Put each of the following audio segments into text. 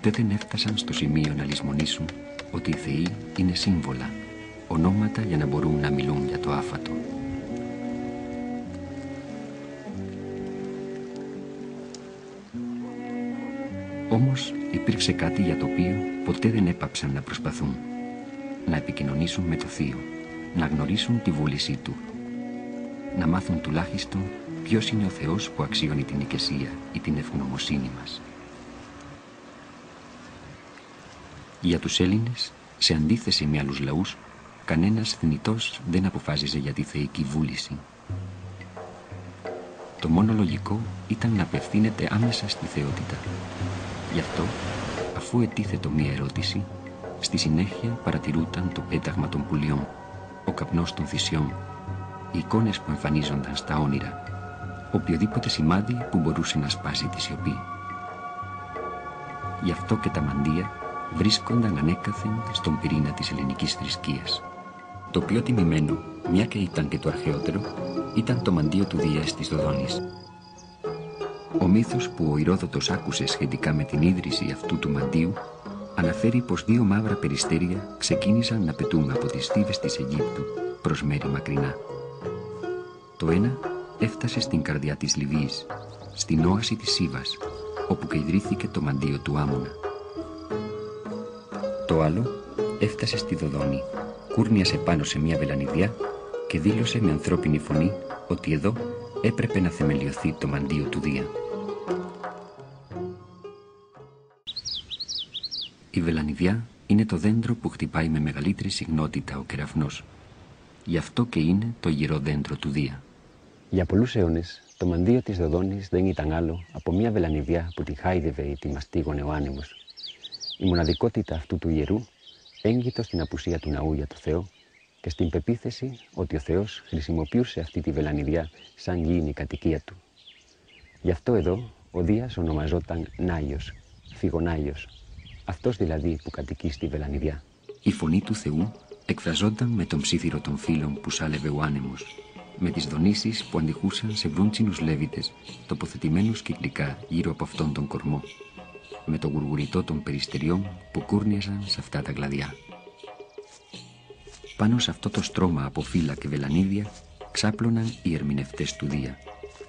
ποτέ δεν έφτασαν στο σημείο να λησμονήσουν ότι οι θεοί είναι σύμβολα, ονόματα για να μπορούν να μιλούν για το άφατο. Όμως υπήρξε κάτι για το οποίο ποτέ δεν έπαψαν να προσπαθούν. Να επικοινωνήσουν με το Θείο, να γνωρίσουν τη βούλησή Του, να μάθουν τουλάχιστον ποιος είναι ο Θεός που αξιώνει την οικεσία ή την ευγνωμοσύνη μας. Για τους Έλληνες, σε αντίθεση με άλλους λαούς, κανένας θνητός δεν αποφάσιζε για τη θεϊκή βούληση. Το μόνο λογικό ήταν να απευθύνεται άμεσα στη θεότητα. Γι' αυτό, αφού ετίθετο μία ερώτηση, στη συνέχεια παρατηρούταν το πέταγμα των πουλιών, ο καπνός των θυσιών, οι εικόνες που εμφανίζονταν στα όνειρα, οποιοδήποτε σημάδι που μπορούσε να σπάσει τη σιωπή. Γι' αυτό και τα μαντεία βρίσκονταν ανέκαθεν στον πυρήνα της ελληνικής θρησκείας. Το πιο τιμημένο, μια και ήταν και το αρχαιότερο, ήταν το μαντίο του Δία της Δοδόνης. Ο μύθος που ο Ηρόδοτος άκουσε σχετικά με την ίδρυση αυτού του μαντίου αναφέρει πως δύο μαύρα περιστέρια ξεκίνησαν να πετούν από τις στίβες της Αιγύπτου προς μέρη μακρινά. Το ένα έφτασε στην καρδιά της Λιβύης, στην όαση της Σίβας, όπου και ιδρύθηκε το μαντίο του Άμμονα. Το άλλο έφτασε στη Δοδόνη, κούρνιασε πάνω σε μια βελανιδιά και δήλωσε με ανθρώπινη φωνή ότι εδώ έπρεπε να θεμελιωθεί το μαντίο του Δία. Η βελανιδιά είναι το δέντρο που χτυπάει με μεγαλύτερη συχνότητα ο κεραυνός. Γι' αυτό και είναι το γερό δέντρο του Δία. Για πολλούς αιώνες, το μαντίο της Δοδόνης δεν ήταν άλλο από μια βελανιδιά που τη χάιδευε ή τη μαστίγωνε ο άνεμος. Η μοναδικότητα αυτού του ιερού έγκυται στην απουσία του ναού για το Θεό και στην πεποίθηση ότι ο Θεός χρησιμοποιούσε αυτή τη βελανιδιά σαν γήινη κατοικία του. Γι' αυτό εδώ ο Δίας ονομαζόταν Νάιος, Φιγονάιος, αυτός δηλαδή που κατοικεί στη βελανιδιά. Η φωνή του Θεού εκφραζόταν με τον ψίθυρο των φύλων που σάλευε ο άνεμος, με τις δονήσεις που αντιχούσαν σε βρούντσινους λέβητες τοποθετημένους κυκλικά γύρω από αυτόν τον κορμό, με το γουργουριτό των περιστεριών που κούρνιαζαν σε αυτά τα κλαδιά. Πάνω σε αυτό το στρώμα από φύλλα και βελανίδια ξάπλωναν οι ερμηνευτές του Δία,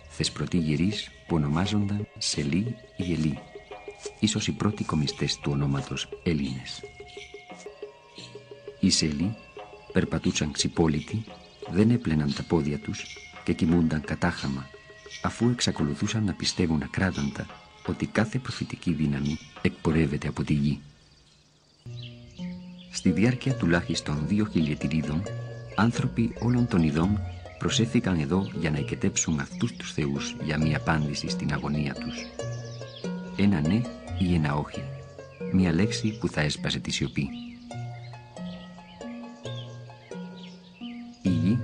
θεσπρωτοί γερείς που ονομάζονταν Σελή ή Ελή, ίσως οι πρώτοι κομιστές του ονόματος Έλληνες. Οι Σελή περπατούσαν ξυπόλυτοι, δεν έπλαιναν τα πόδια τους και κοιμούνταν κατάχαμα, αφού εξακολουθούσαν να πιστεύουν ακράδαντα ότι κάθε προφητική δύναμη εκπορεύεται από τη γη. Στη διάρκεια τουλάχιστον 2 χιλιετηρίδων, άνθρωποι όλων των ειδών προσέφηκαν εδώ για να οικετέψουν αυτούς τους θεούς για μία απάντηση στην αγωνία τους. Ένα ναι ή ένα όχι, μία λέξη που θα έσπασε τη σιωπή. Η γη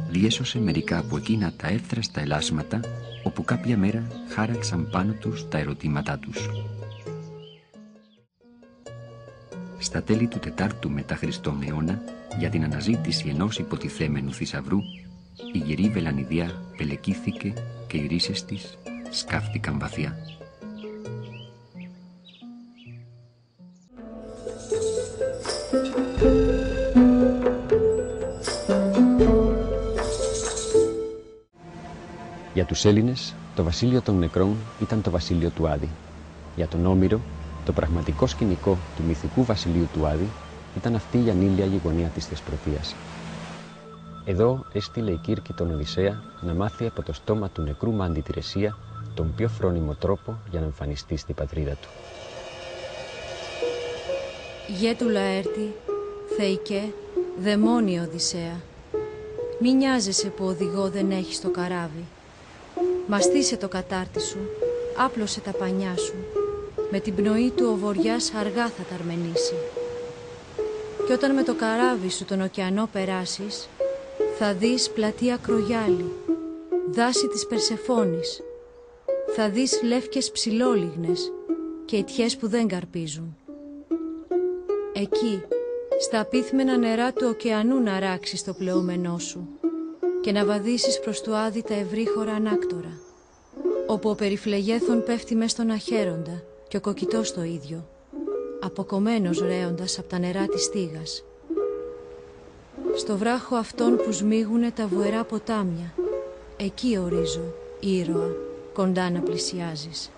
διέσωσε μερικά από εκείνα τα εύθραστα ελάσματα όπου κάποια μέρα χάραξαν πάνω τους τα ερωτήματά τους. Στα τέλη του 4ου μετά Χριστόν αιώνα, για την αναζήτηση ενός υποτιθέμενου θησαυρού, η γερή βελανιδιά πελεκύθηκε και οι ρίσες της σκάφτηκαν βαθιά. Για τους Έλληνες, το βασίλειο των νεκρών ήταν το βασίλειο του Άδη. Για τον Όμηρο, το πραγματικό σκηνικό του μυθικού βασιλείου του Άδη ήταν αυτή η ανήλια γειτονιά της Θεσπρωτείας. Εδώ έστειλε η Κύρκη τον Οδυσσέα να μάθει από το στόμα του νεκρού Μάντη Τηρεσία τον πιο φρόνιμο τρόπο για να εμφανιστεί στην πατρίδα του. Γε του Λαέρτη, θεϊκέ, δαιμόνιε Οδυσσέα, μη νοιάζεσαι που οδηγό δεν έχεις το καράβι. Μαστίσε το κατάρτι σου, άπλωσε τα πανιά σου, με την πνοή του ο βοριάς αργά θα τα αρμενήσει. Κι όταν με το καράβι σου τον ωκεανό περάσεις, θα δεις πλατεία Κρογιάλη, δάση της Περσεφόνης, θα δεις λεύκες ψηλόλιγνες και ιτιές που δεν καρπίζουν. Εκεί, στα απίθμενα νερά του ωκεανού να ράξεις το πλεούμενό σου και να βαδίσεις προς του Άδη τα ευρύχωρα ανάκτορα, όπου ο περιφλεγέθων πέφτει μες στον αχέροντα και ο κοκκιτός το ίδιο, αποκομμένος ρέοντας από τα νερά της Στίγας. Στο βράχο αυτόν που σμίγουνε τα βουερά ποτάμια, εκεί ορίζω, ήρωα, κοντά να πλησιάζεις.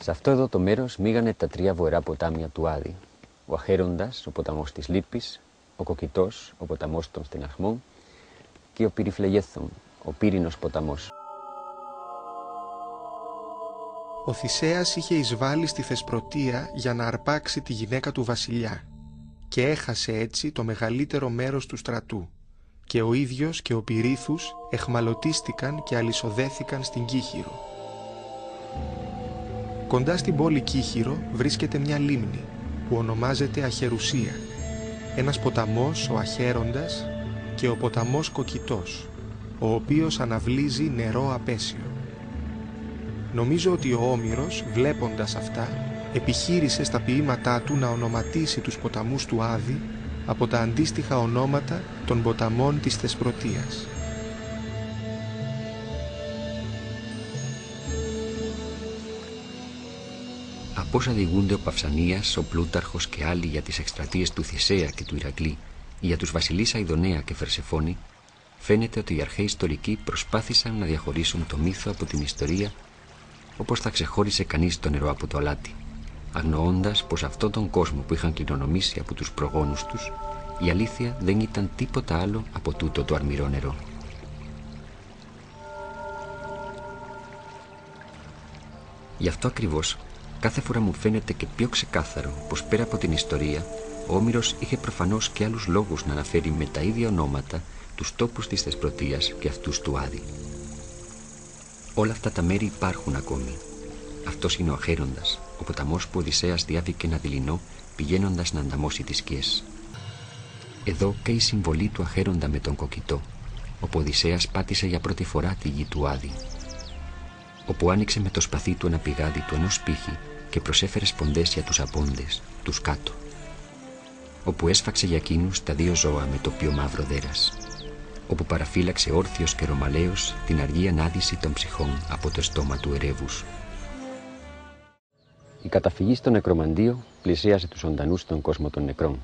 Σε αυτό εδώ το μέρος μίγανε τα 3 βουερά ποτάμια του Άδη. Ο Αχέροντας, ο ποταμός της Λύπης, ο Κοκκιτός, ο ποταμός των Στεναχμών και ο Πυριφλεγέθων, ο πύρινος ποταμός. Ο Θησέας είχε εισβάλει στη Θεσπρωτεία για να αρπάξει τη γυναίκα του βασιλιά και έχασε έτσι το μεγαλύτερο μέρος του στρατού και ο ίδιος και ο Πυρίθους εχμαλωτίστηκαν και αλυσοδέθηκαν στην Κύχυρο. Κοντά στην πόλη Κύχυρο βρίσκεται μια λίμνη που ονομάζεται Αχερουσία, ένας ποταμός, ο Αχέροντας, και ο ποταμός Κοκκιτός, ο οποίος αναβλύζει νερό απέσιο. Νομίζω ότι ο Όμηρος, βλέποντας αυτά, επιχείρησε στα ποίηματά του να ονοματίσει τους ποταμούς του Άδη από τα αντίστοιχα ονόματα των ποταμών της Θεσπρωτείας. Από όσα διηγούνται ο Παυσανίας, ο Πλούταρχος και άλλοι για τις εκστρατείες του Θησέα και του Ηρακλή ή για τους βασιλείς Αηδονέα και Φερσεφόνη, φαίνεται ότι οι αρχαίοι ιστορικοί προσπάθησαν να διαχωρίσουν το μύθο από την ιστορία, όπως θα ξεχώρισε κανείς το νερό από το αλάτι, αγνοώντας πως αυτόν τον κόσμο που είχαν κληρονομήσει από τους προγόνους τους, η αλήθεια δεν ήταν τίποτα άλλο από τούτο το αρμυρό νερό. Γι' αυτό ακριβώς, κάθε φορά μου φαίνεται και πιο ξεκάθαρο πως πέρα από την ιστορία, ο Όμηρος είχε προφανώς και άλλους λόγους να αναφέρει με τα ίδια ονόματα τους τόπους της Θεσπρωτείας και αυτούς του Άδη. Όλα αυτά τα μέρη υπάρχουν ακόμη. Αυτός είναι ο Αχέροντας, ο ποταμός που ο Οδυσσέας διάβηκε να δειλινώ πηγαίνοντας να ανταμώσει τις σκιές. Εδώ και η συμβολή του Αχέροντα με τον Κοκκιτό, όπου ο Οδυσσέας πάτησε για πρώτη φορά τη γη του Άδη, όπου άνοιξε με το σπαθί του ένα πηγάδι του ενός πύχη και προσέφερε σποντές για τους απόντες, τους κάτω, όπου έσφαξε για εκείνους τα 2 ζώα με το πιο μαύρο δέρας, όπου παραφύλαξε όρθιος και ρωμαλαίος την αργή ανάδυση των ψυχών από το στόμα του ερεύους. Η καταφυγή στο νεκρομαντίο πλησίασε τους ζωντανούς στον κόσμο των νεκρών.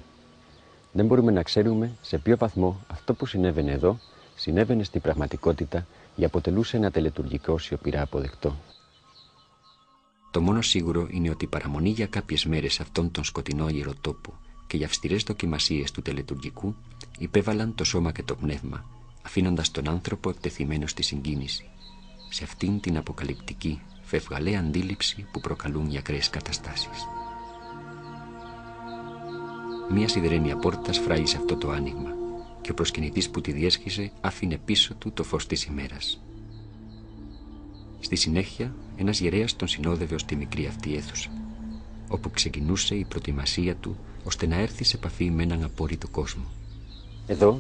Δεν μπορούμε να ξέρουμε σε ποιο βαθμό αυτό που συνέβαινε εδώ συνέβαινε στην πραγματικότητα ή αποτελούσε ένα τελετουργικό σιωπηρά αποδεκτό. Το μόνο σίγουρο είναι ότι η παραμονή για κάποιες μέρες σε αυτόν τον σκοτεινό ιεροτόπο και οι αυστηρές δοκιμασίες του τελετουργικού υπέβαλαν το σώμα και το πνεύμα, αφήνοντας τον άνθρωπο εκτεθειμένο στη συγκίνηση, σε αυτήν την αποκαλυπτική, φευγαλαία αντίληψη που προκαλούν οι ακραίες καταστάσεις. Μία σιδερένια πόρτα σφράγισε αυτό το άνοιγμα και ο προσκυνητής που τη διέσχιζε άφηνε πίσω του το φως της ημέρας. Στη συνέχεια, ένας ιερέας τον συνόδευε ως τη μικρή αυτή αίθουσα, όπου ξεκινούσε η προετοιμασία του ώστε να έρθει σε επαφή με έναν απόρριτο κόσμο. Εδώ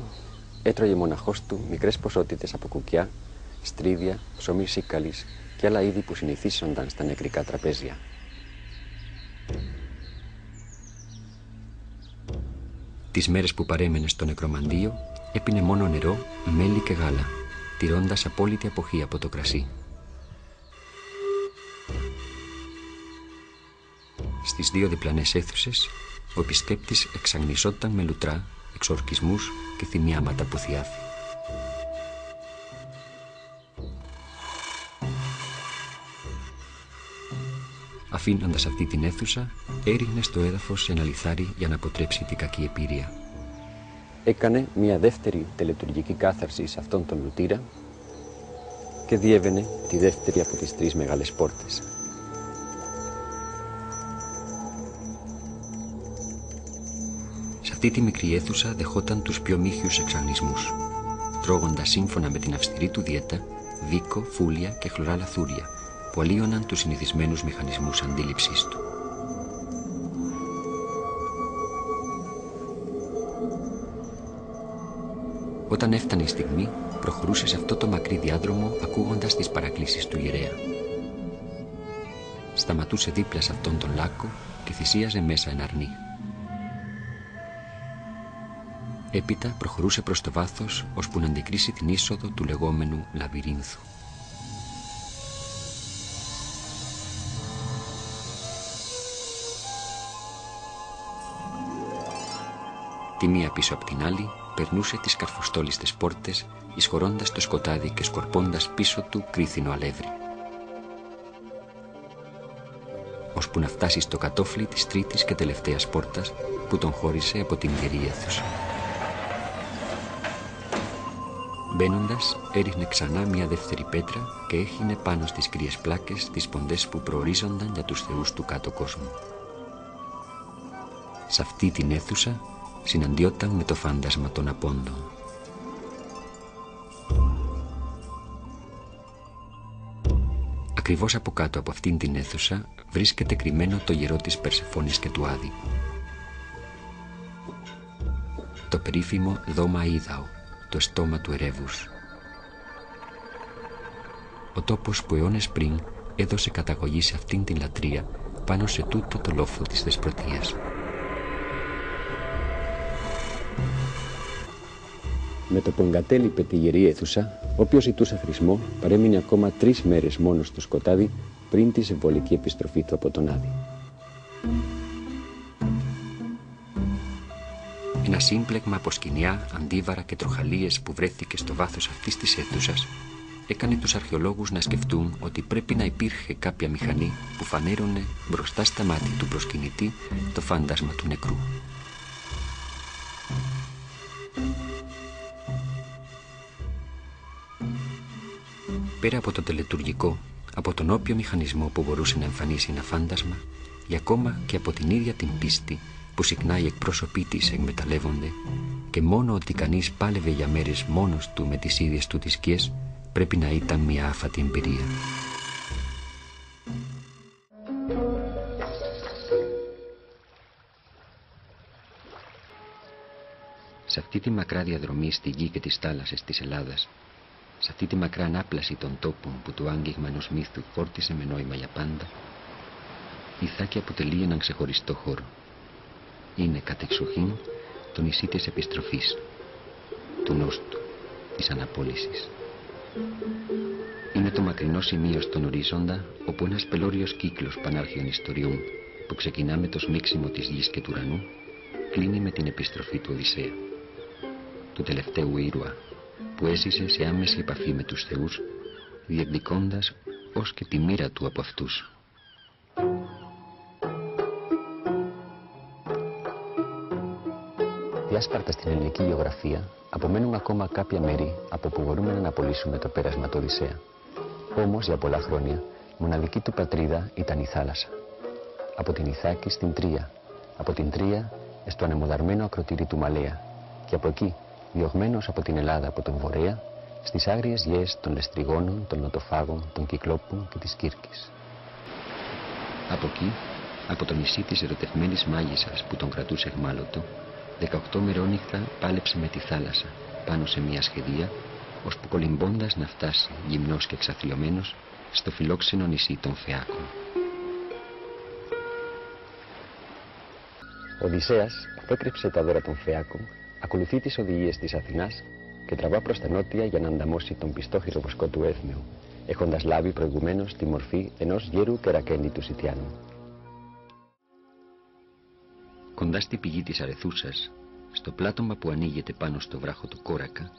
έτρωγε μοναχός του μικρές ποσότητες από κουκιά, στρίδια, ψωμί σίκαλης και άλλα είδη που συνηθίζονταν στα νεκρικά τραπέζια. Τις μέρες που παρέμενε στο νεκρομαντίο έπινε μόνο νερό, μέλι και γάλα, τηρώντας απόλυτη αποχή από το κρασί. Στις 2 διπλανές αίθουσες, ο επισκέπτης εξαγνισόταν με λουτρά, εξορκισμούς και θυμιάματα που θιάφη. Αφήνοντας αυτή την αίθουσα, έριχνε στο έδαφος ένα λιθάρι για να αποτρέψει την κακή επίρρεια. Έκανε μια δεύτερη τελετουργική κάθαρση σε αυτόν τον λουτήρα και διέβαινε τη δεύτερη από τις 3 μεγάλες πόρτες. Σε αυτή τη μικρή αίθουσα δεχόταν τους πιο μύχιους εξαγνισμούς, τρώγοντας σύμφωνα με την αυστηρή του δίαιτα βίκο, φούλια και χλωρά λαθούρια που αλλίωναν τους συνηθισμένους μηχανισμούς αντίληψής του. Όταν έφτανε η στιγμή, προχωρούσε σε αυτό το μακρύ διάδρομο ακούγοντας τις παρακλήσεις του ιερέα. Σταματούσε δίπλα σε αυτόν τον λάκκο και θυσίαζε μέσα ένα αρνί. Έπειτα προχωρούσε προς το βάθος ώσπου να αντικρίσει την είσοδο του λεγόμενου λαβυρίνθου. τη μία πίσω απ' την άλλη, περνούσε τις καρφοστόλιστες πόρτες, εισχωρώντας το σκοτάδι και σκορπώντας πίσω του κρίθινο αλεύρι. Ώσπου να φτάσει στο κατόφλι της τρίτης και τελευταίας πόρτας που τον χώρισε από την ιερή αίθουσα. Μπαίνοντας, έριχνε ξανά μια δεύτερη πέτρα και έχινε πάνω στις κρύες πλάκες τις ποντές που προορίζονταν για τους θεούς του κάτω κόσμου. Σε αυτή την αίθουσα συναντιόταν με το φάντασμα των απόντων. Ακριβώς από κάτω από αυτήν την αίθουσα βρίσκεται κρυμμένο το γερό της Περσεφόνης και του Άδη. Το περίφημο δώμα Ίδαο, το στόμα του ερεύους. Ο τόπος που αιώνες πριν έδωσε καταγωγή σε αυτήν την λατρεία πάνω σε τούτο το λόφο της δεσπρωτείας. Με το που εγκατέλειπε τη γερή αίθουσα, όποιος ζητούσε χρησμό παρέμεινε ακόμα 3 μέρες μόνος στο σκοτάδι πριν τη συμβολική επιστροφή του από τον Άδη. Ένα σύμπλεγμα από σκοινιά, αντίβαρα και τροχαλίες που βρέθηκε στο βάθος αυτής της αίθουσας έκανε τους αρχαιολόγους να σκεφτούν ότι πρέπει να υπήρχε κάποια μηχανή που φανέρωνε μπροστά στα μάτια του προσκυνητή το φάντασμα του νεκρού. Πέρα από το τελετουργικό, από τον όποιο μηχανισμό που μπορούσε να εμφανίσει ένα φάντασμα, ή ακόμα και από την ίδια την πίστη που συχνά οι εκπρόσωποι της εκμεταλλεύονται και μόνο ότι κανείς πάλευε για μέρες μόνος του με τις ίδιες του τις σκιές, πρέπει να ήταν μια άφατη εμπειρία. Σε αυτή τη μακρά διαδρομή στη γη και τις θάλασσες της Ελλάδας, σε αυτή τη μακρά ανάπλαση των τόπων που το άγγιγμα ενός μύθου φόρτισε με νόημα για πάντα, η Θάκη αποτελεί έναν ξεχωριστό χώρο. Είναι κατεξοχήν το νησί της επιστροφής, του νόστου, της αναπόλυσης. Είναι το μακρινό σημείο στον ορίζοντα όπου ένας πελώριος κύκλος πανάρχιων ιστοριών που ξεκινά με το σμίξιμο της γης και του ουρανού κλείνει με την επιστροφή του Οδυσσέα, του τελευταίου ήρωα που έζησε σε άμεση επαφή με τους θεούς, διεκδικώντας ως και τη μοίρα του από αυτούς. Διάσπαρτα στην ελληνική γεωγραφία, απομένουν ακόμα κάποια μέρη από που μπορούμε να αναπολύσουμε το πέρασμα του Οδυσσέα. Όμως, για πολλά χρόνια, μοναδική του πατρίδα ήταν η θάλασσα. Από την Ιθάκη στην Τρία, από την Τρία στο ανεμοδαρμένο ακροτήρι του Μαλέα και από εκεί, διωγμένος από την Ελλάδα από τον Βορέα, στις άγριες γεές των Λεστριγόνων, των Νοτοφάγων, των Κυκλόπων και της Κύρκης. Από εκεί, από το νησί της ερωτευμένης μάγισσας που τον κρατούσε εχμάλωτο, 18 μερόνυχτα πάλεψε με τη θάλασσα πάνω σε μια σχεδία, ώσπου κολυμπώντας να φτάσει, γυμνός και εξαθλιωμένος, στο φιλόξενο νησί των Φεάκων. Ο Οδυσσέας, αφού έκρυψε τα δώρα των Φεάκων, ακολουθεί τις οδηγίες της Αθηνάς και τραβά προς τα νότια για να ανταμώσει τον πιστό χειροβοσκό του Έθμεου, έχοντας λάβει προηγουμένως τη μορφή ενός γέρου κερακένητου Σιτιάνου. Κοντά στη πηγή της Αρεθούσας, στο πλάτωμα που ανοίγεται πάνω στο βράχο του Κόρακα,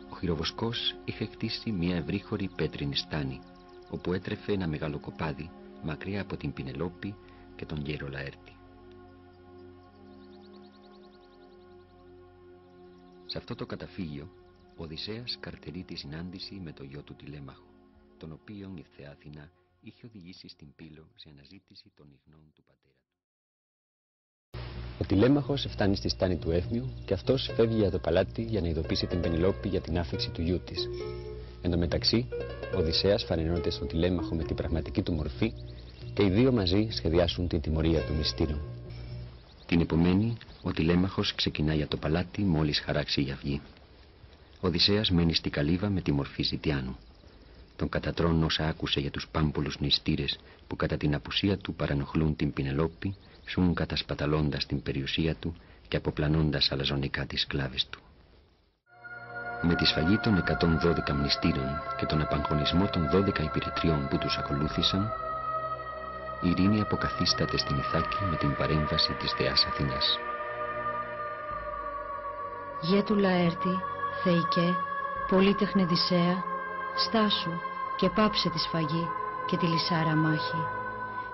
ο χειροβοσκός είχε χτίσει μια ευρύχωρη πέτρινη στάνη, όπου έτρεφε ένα μεγάλο κοπάδι μακριά από την Πινελόπη και τον γέρο Λαέρτη. Σε αυτό το καταφύγιο, ο Οδυσσέας καρτερεί τη συνάντηση με το γιο του Τηλέμαχο, τον οποίον η θεά Αθηνά είχε οδηγήσει στην Πύλο σε αναζήτηση των ιχνών του πατέρα του. Ο Τηλέμαχος φτάνει στη στάνη του Έθμιου και αυτός φεύγει για το παλάτι για να ειδοποιήσει την Πενελόπη για την άφηξη του γιού της. Εν τω μεταξύ, ο Οδυσσέας φανερώνεται στον Τηλέμαχο με την πραγματική του μορφή και οι δύο μαζί σχεδιάσουν την τιμωρία του μυστήρου. Την επομένη, ο Τηλέμαχος ξεκινά για το παλάτι μόλις χαράξει η αυγή. Ο Οδυσσέας μένει στη καλύβα με τη μορφή Ζητιάνου. Τον κατατρώνει όσα άκουσε για τους πάμπολους νηστήρες που κατά την απουσία του παρανοχλούν την Πινελόπη, σουν κατασπαταλώντας την περιουσία του και αποπλανώντας αλαζονικά τις σκλάβες του. Με τη σφαγή των 112 μνηστήρων και τον απαγχωνισμό των 12 υπηρετριών που τους ακολούθησαν, η ειρήνη αποκαθίσταται στην Ιθάκη με την παρέμβαση της θεάς Αθηνάς. Γε του Λαέρτη, Θεϊκέ, πολύτεχνε Οδυσσέα, στάσου και πάψε τη σφαγή και τη λυσάρα μάχη.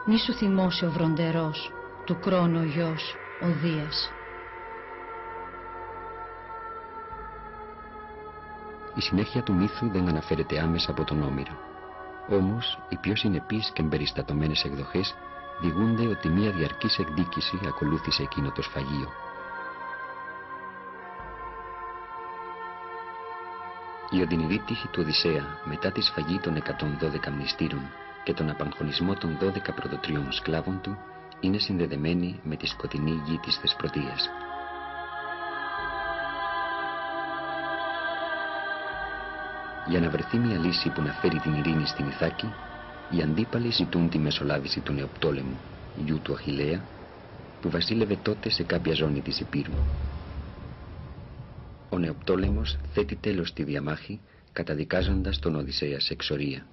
Μη σου θυμώσει ο βροντερός, του Κρόνο γιος, ο Δίας. Η συνέχεια του μύθου δεν αναφέρεται άμεσα από τον Όμηρο. Όμως, οι πιο συνεπείς και εμπεριστατωμένες εκδοχές διηγούνται ότι μια διαρκής εκδίκηση ακολούθησε εκείνο το σφαγείο. Η οδυνηρή τύχη του Οδυσσέα μετά τη σφαγή των 112 μνηστήρων και τον απαγχωνισμό των 12 προδοτριών σκλάβων του είναι συνδεδεμένη με τη σκοτεινή γη της Θεσπρωτείας. Για να βρεθεί μια λύση που να φέρει την ειρήνη στην Ιθάκη, οι αντίπαλοι ζητούν τη μεσολάβηση του Νεοπτόλεμου, γιου του Αχιλλέα, που βασίλευε τότε σε κάποια ζώνη της Υπήρου. Ο Νεοπτόλεμος θέτει τέλος στη διαμάχη, καταδικάζοντας τον Οδυσσέα σε εξορία.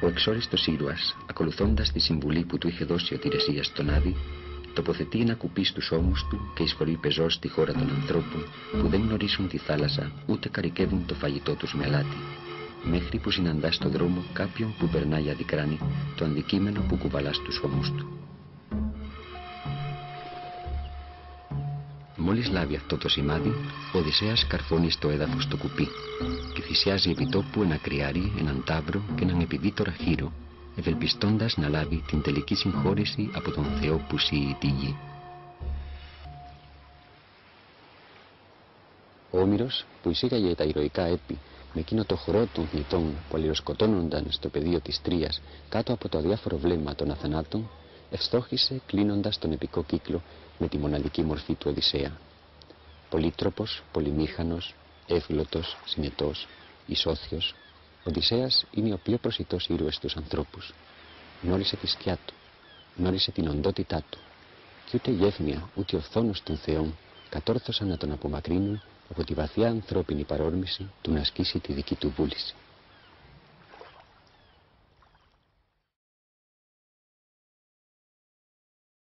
Ο εξόριστος ήρωας, ακολουθώντας τη συμβουλή που του είχε δώσει ο Τηρεσίας στον Άδη, τοποθετεί ένα κουπί στους ώμους του και εισχωρεί πεζός στη χώρα των ανθρώπων που δεν γνωρίζουν τη θάλασσα ούτε καρικεύουν το φαγητό τους με αλάτι, μέχρι που συναντά στον δρόμο κάποιον που περνάει αδικράνει το αντικείμενο που κουβαλά στους ώμους του. Μόλις λάβει αυτό το σημάδι, ο Οδυσσέας καρφώνει στο έδαφος το κουπί και θυσιάζει επί τόπου ένα κρυάρι, έναν ταύρο και έναν επιδίτορα χείρο, ευελπιστώντας να λάβει την τελική συγχώρεση από τον Θεό που σύει τη γη. Ο Όμηρος, που εισήγαγε τα ηρωικά έπι με εκείνο το χορό των θνητών που αλληλοσκοτώνονταν στο πεδίο της Τρίας κάτω από το αδιάφορο βλέμμα των αθανάτων, ευστόχησε κλείνοντας τον επικό κύκλο με τη μοναδική μορφή του Οδυσσέα. Πολύτροπος, πολυμήχανος, εύγλωτος, συνετός, ισόθιος, ο Οδυσσέας είναι ο πιο προσιτός ήρωας στους ανθρώπους. Γνώρισε τη σκιά του, γνώρισε την οντότητά του, και ούτε γεύμια ούτε ο φθόνος των θεών κατόρθωσαν να τον απομακρύνουν από τη βαθιά ανθρώπινη παρόρμηση του να ασκήσει τη δική του βούληση.